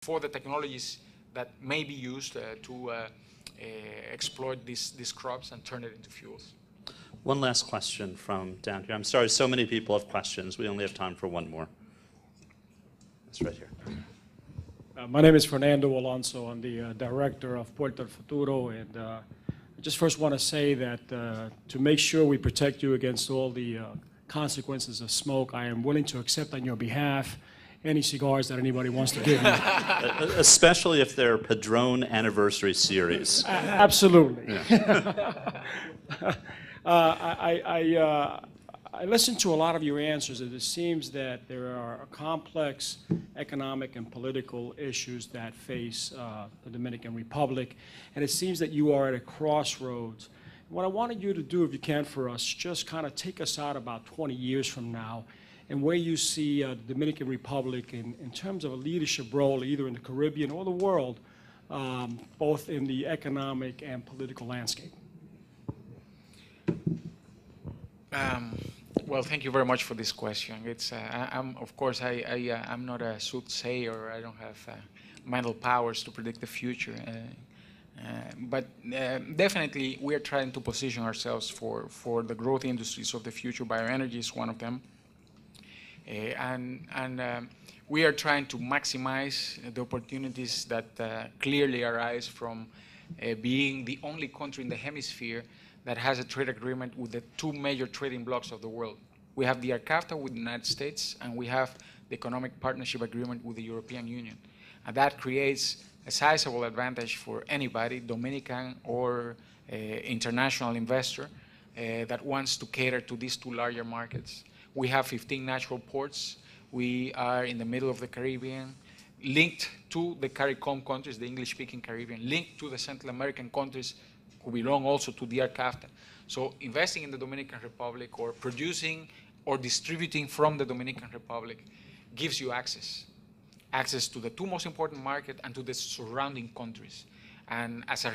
for the technologies that may be used to exploit these crops and turn it into fuels. One last question from down here. I'm sorry, so many people have questions. We only have time for one more. It's right here. My name is Fernando Alonso. I'm the director of Puerto del Futuro, and I just first want to say that to make sure we protect you against all the consequences of smoke, I am willing to accept on your behalf any cigars that anybody wants to give me. Especially if they're Padron Anniversary Series. Absolutely. Yeah. I listened to a lot of your answers, and it seems that there are complex economic and political issues that face the Dominican Republic, and it seems that you are at a crossroads. What I wanted you to do, if you can for us, just kind of take us out about 20 years from now and where you see the Dominican Republic in terms of a leadership role, either in the Caribbean or the world, both in the economic and political landscape. Well, thank you very much for this question. It's, of course, I'm not a soothsayer. I don't have mental powers to predict the future. But definitely, we are trying to position ourselves for the growth industries of the future. Bioenergy is one of them. We are trying to maximize the opportunities that clearly arise from being the only country in the hemisphere that has a trade agreement with the two major trading blocs of the world. We have the ARCAFTA with the United States, and we have the Economic Partnership Agreement with the European Union. And that creates a sizable advantage for anybody, Dominican or international investor, that wants to cater to these two larger markets. We have 15 natural ports. We are in the middle of the Caribbean, linked to the CARICOM countries, the English-speaking Caribbean, linked to the Central American countries who belong also to the ARCAFTA. So investing in the Dominican Republic or producing or distributing from the Dominican Republic gives you access to the two most important markets and to the surrounding countries. And as a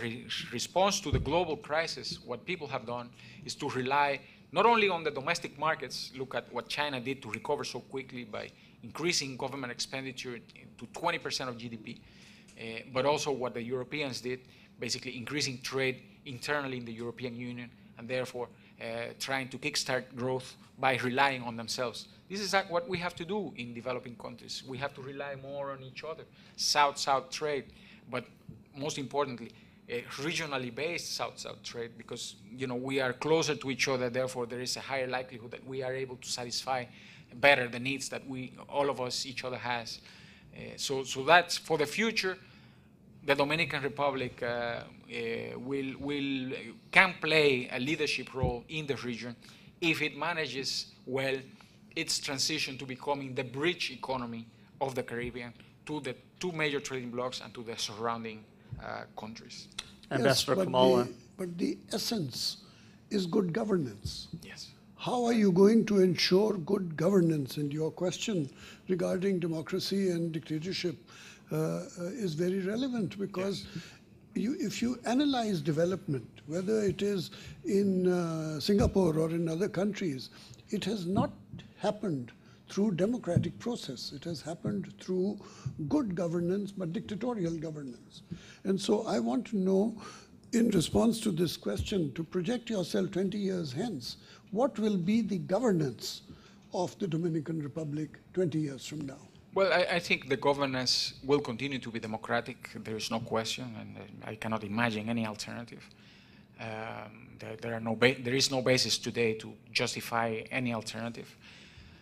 response to the global crisis, what people have done is to rely not only on the domestic markets, look at what China did to recover so quickly by increasing government expenditure to 20% of GDP, but also what the Europeans did, basically increasing trade internally in the European Union, and therefore trying to kickstart growth by relying on themselves. This is what we have to do in developing countries. We have to rely more on each other. South-South trade, but most importantly, regionally based South-South trade, because we are closer to each other, therefore there is a higher likelihood that we are able to satisfy better the needs that all of us, each other has. So that's for the future. The Dominican Republic can play a leadership role in the region if it manages well its transition to becoming the bridge economy of the Caribbean to the two major trading blocs and to the surrounding countries. Ambassador Kamala. But the essence is good governance. Yes. How are you going to ensure good governance? And your question regarding democracy and dictatorship is very relevant, because if you analyze development, whether it is in Singapore or in other countries, it has not happened through democratic process. It has happened through good governance, but dictatorial governance. And so I want to know, in response to this question, to project yourself 20 years hence, what will be the governance of the Dominican Republic 20 years from now? Well, I think the governance will continue to be democratic. There is no question, and I cannot imagine any alternative. There is no basis today to justify any alternative.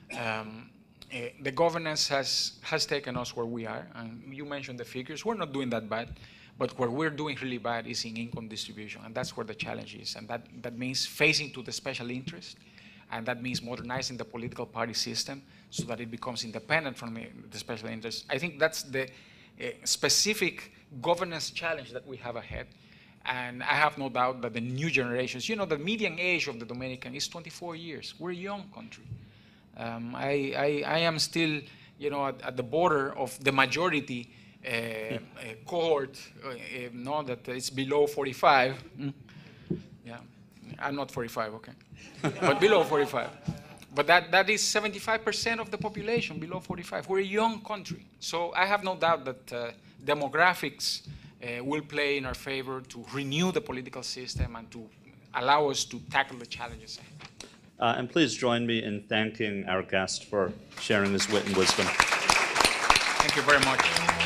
The governance has taken us where we are, and you mentioned the figures. We're not doing that bad, but where we're doing really bad is in income distribution, and that's where the challenge is, and that means facing to the special interest, and that means modernizing the political party system so that it becomes independent from the special interest. I think that's the specific governance challenge that we have ahead. And I have no doubt that the new generations, the median age of the Dominican is 24 years. We're a young country. I am still, at the border of the majority cohort, that it's below 45. Yeah, I'm not 45, okay, but below 45. But that is 75% of the population below 45. We're a young country. So I have no doubt that demographics will play in our favor to renew the political system and to allow us to tackle the challenges ahead. And please join me in thanking our guest for sharing his wit and wisdom. Thank you very much.